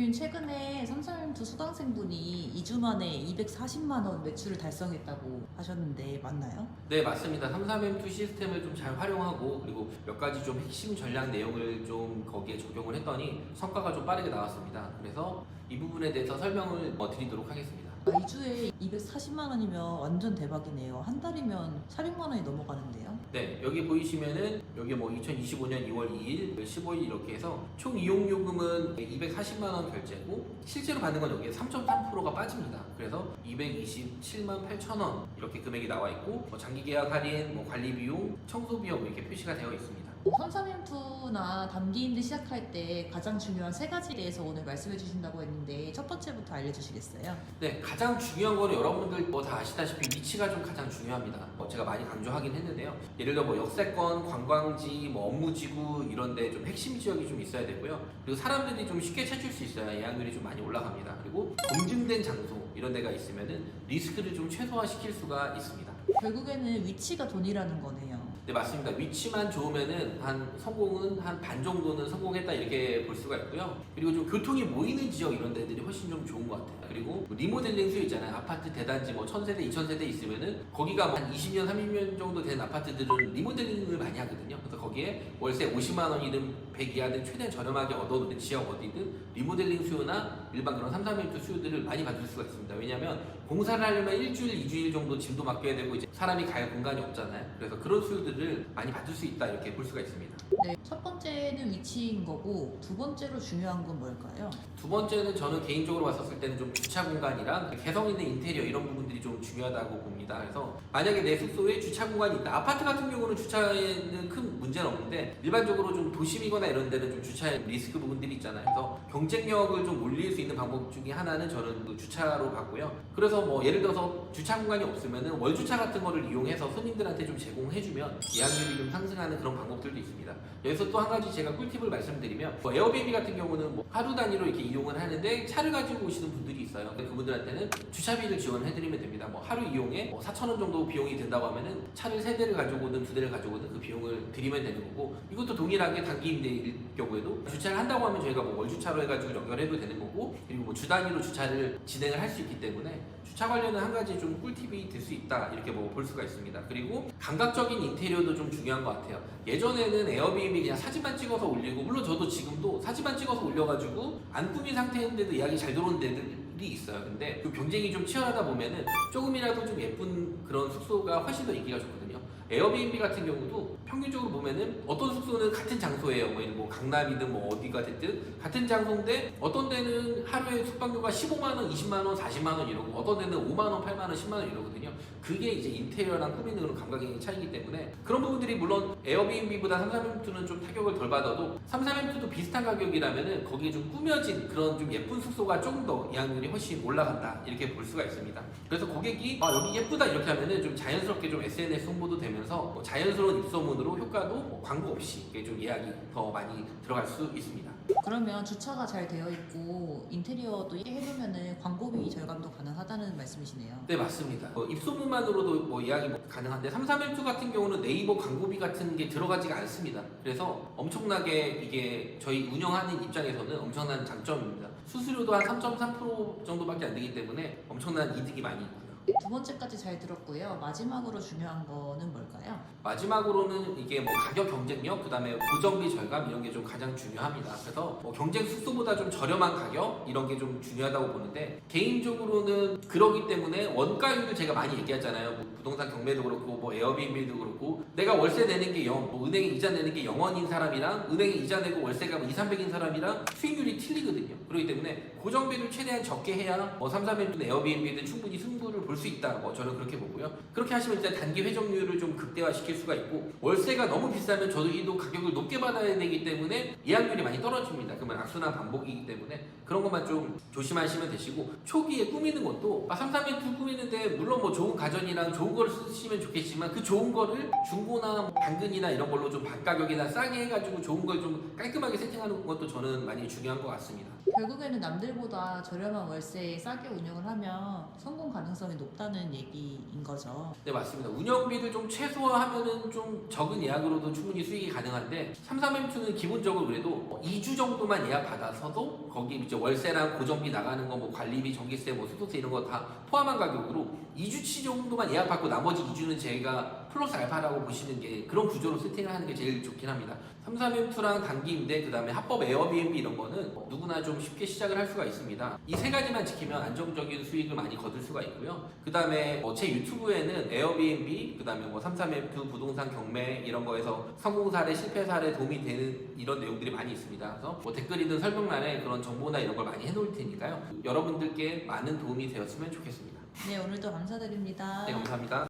대표님 최근에 삼성일트 수강생분이 2주 만에 240만 원 매출을 달성했다고 하셨는데 맞나요? 네, 맞습니다. 33M2 시스템을 좀 잘 활용하고 그리고 몇 가지 좀 핵심 전략 내용을 좀 거기에 적용을 했더니 성과가 좀 빠르게 나왔습니다. 그래서 이 부분에 대해서 설명을 드리도록 하겠습니다. 2주에 240만 원이면 완전 대박이네요. 한 달이면 400만 원이 넘어가는데요. 네, 여기 보이시면은 여기 2025년 2월 2일, 15일 이렇게 해서 총 이용 요금은 240만 원 결제고 실제로 받는 건 여기에 3.3%가 빠집니다. 그래서 227만 8천 원 이렇게 금액이 나와 있고 장기 계약 할인, 관리 비용, 청소 비용 이렇게 표시가 되어 있습니다. 삼삼엠투나 단기인들 시작할 때 가장 중요한 세 가지에 대해서 오늘 말씀해 주신다고 했는데 첫 번째부터 알려주시겠어요? 네, 가장 중요한 거는 여러분들 다 아시다시피 위치가 좀 가장 중요합니다. 제가 많이 강조하긴 했는데요. 예를 들어 역세권, 관광지, 업무지구 이런 데 좀 핵심 지역이 좀 있어야 되고요. 그리고 사람들이 좀 쉽게 찾을 수 있어야 예약률이 좀 많이 올라갑니다. 그리고 검증된 장소 이런 데가 있으면은 리스크를 좀 최소화시킬 수가 있습니다. 결국에는 위치가 돈이라는 거네요. 네, 맞습니다. 위치만 좋으면은 성공은 한 반 정도는 성공했다 이렇게 볼 수가 있고요. 그리고 좀 교통이 모이는 지역 이런 데들이 훨씬 좀 좋은 것 같아요. 그리고 리모델링 수요 있잖아요. 아파트 대단지 1000세대, 2000세대 있으면은 거기가 한 20년, 30년 정도 된 아파트들은 리모델링을 많이 하거든요. 그래서 거기에 월세 50만 원이든 100 이하든 최대한 저렴하게 얻어놓는 지역 어디든 리모델링 수요나 일반 그런 331 수요들을 많이 받을 수가 있습니다. 왜냐하면 공사를 하려면 일주일, 2주일 정도 짐도 맡겨야 되고 이제 사람이 갈 공간이 없잖아요. 그래서 그런 수요들을 많이 받을 수 있다 이렇게 볼 수가 있습니다. 네, 첫 번째는 위치인 거고 두 번째로 중요한 건 뭘까요? 두 번째는 저는 개인적으로 봤었을 때는 좀 주차 공간이랑 개성 있는 인테리어 이런 부분들이 좀 중요하다고 봅니다. 그래서 만약에 내 숙소에 주차 공간이 있다. 아파트 같은 경우는 주차에는 큰 문제는 없는데 일반적으로 좀 도심이거나 이런 데는 좀 주차에 리스크 부분들이 있잖아요. 그래서 경쟁력을 좀 올릴 수 있는 방법 중에 하나는 저는 그 주차로 봤고요. 그래서 예를 들어서 주차 공간이 없으면은 월주차 같은 거를 이용해서 손님들한테 좀 제공해주면 예약률이 좀 상승하는 그런 방법들도 있습니다. 여기서 또 한 가지 제가 꿀팁을 말씀드리면 에어비앤비 같은 경우는 하루 단위로 이렇게 이용을 하는데 차를 가지고 오시는 분들이 있어요. 그분들한테는 주차비를 지원해드리면 됩니다. 하루 이용에 4,000원 정도 비용이 된다고 하면은 차를 3대를 가지고 오든 2대를 가지고 오든 그 비용을 드리면 되는 거고 이것도 동일하게 단기 임대일 경우에도 주차를 한다고 하면 저희가 월주차로 해가지고 연결해도 되는 거고 그리고 주 단위로 주차를 진행을 할 수 있기 때문에 주차 관련은 한 가지 좀 꿀팁이 될 수 있다 이렇게 볼 수가 있습니다. 그리고 감각적인 인테리어도 좀 중요한 것 같아요. 예전에는 에어비앤비 그냥 사진만 찍어서 올리고 물론 저도 지금도 사진만 찍어서 올려가지고 안 꾸민 상태인데도 예약이 잘 들어오는 데들이 있어요. 근데 그 경쟁이 좀 치열하다 보면은 조금이라도 좀 예쁜 그런 숙소가 훨씬 더 인기가 좋거든요. 에어비앤비 같은 경우도 평균적으로 보면은 어떤 숙소는 같은 장소예요. 강남이든 어디가 됐든 같은 장소인데 어떤 데는 하루에 숙박료가 15만원, 20만원, 40만원 이러고 어떤 데는 5만원, 8만원, 10만원 이러거든요. 그게 이제 인테리어랑 꾸미는 그런 감각의 차이기 때문에 그런 부분들이 물론 에어비앤비보다 33M2는 좀 타격을 덜 받아도 33M2도 비슷한 가격이라면은 거기에 좀 꾸며진 그런 좀 예쁜 숙소가 조금 더 예약률이 훨씬 올라간다 이렇게 볼 수가 있습니다. 그래서 고객이 여기 예쁘다 이렇게 하면은 좀 자연스럽게 좀 SNS 홍보도 되면서 자연스러운 입소문으로 효과도 광고 없이 좀 예약이 더 많이 들어갈 수 있습니다. 그러면 주차가 잘 되어 있고 인테리어도 해놓으면 광고비 절감도 가능하다는 말씀이시네요. 네, 맞습니다. 입소문만으로도 예약이 가능한데 3312 같은 경우는 네이버 광고비 같은 게 들어가지가 않습니다. 그래서 엄청나게 이게 저희 운영하는 입장에서는 엄청난 장점입니다. 수수료도 한 3.3% 정도밖에 안 되기 때문에 엄청난 이득이 많이 있고요. 두 번째까지 잘 들었고요. 마지막으로 중요한 거는 뭘까요? 마지막으로는 이게 가격 경쟁력, 그 다음에 고정비 절감 이런 게 좀 가장 중요합니다. 그래서 경쟁 숙소보다 좀 저렴한 가격 이런 게 좀 중요하다고 보는데 개인적으로는 그러기 때문에 원가율을 제가 많이 얘기하잖아요. 부동산 경매도 그렇고 에어비앤비도 그렇고 내가 월세 내는 게 은행에 이자 내는 게 0원인 사람이랑 은행에 이자 내고 월세가 2, 300인 사람이랑 수익률이 틀리거든요. 그렇기 때문에 고정비를 최대한 적게 해야 331든 에어비앤비든 충분히 승부를 볼 수 있다. 저는 그렇게 보고요. 그렇게 하시면 일단 단기 회전율을 좀 극대화시킬 수가 있고 월세가 너무 비싸면 저희도 가격을 높게 받아야 되기 때문에 예약률이 많이 떨어집니다. 그러면 악순환 반복이기 때문에 그런 것만 좀 조심하시면 되시고 초기에 꾸미는 것도 331 꾸미는데 물론 좋은 가전이랑 좋은 거를 쓰시면 좋겠지만 그 좋은 거를 중고나 당근이나 이런 걸로 좀 반가격이나 싸게 해가지고 좋은 걸 좀 깔끔하게 세팅하는 것도 저는 많이 중요한 것 같습니다. 결국에는 남들보다 저렴한 월세에 싸게 운영을 하면 성공 가능성이 높다는 얘기인 거죠. 네, 맞습니다. 운영비를 좀 최소화하면은 좀 적은 예약으로도 충분히 수익이 가능한데 33M2는 기본적으로 그래도 2주 정도만 예약 받아서도 거기 이제 월세랑 고정비 나가는 거 뭐 관리비, 전기세, 뭐 수도세 이런 거 다 포함한 가격으로 2주치 정도만 예약 받고 나머지 2주는 제가 플러스 알파라고 보시는 게 그런 구조로 세팅을 하는 게 제일 좋긴 합니다. 33M2랑 단기 임대, 그 다음에 합법 에어비앤비 이런 거는 누구나 좀 쉽게 시작을 할 수가 있습니다. 이 세 가지만 지키면 안정적인 수익을 많이 거둘 수가 있고요. 그 다음에 제 유튜브에는 에어비앤비, 그 다음에 뭐 33M2 부동산 경매 이런 거에서 성공 사례, 실패 사례 도움이 되는 이런 내용들이 많이 있습니다. 그래서 뭐 댓글이든 설명란에 그런 정보나 이런 걸 많이 해놓을 테니까요. 여러분들께 많은 도움이 되었으면 좋겠습니다. 네, 오늘도 감사드립니다. 네, 감사합니다.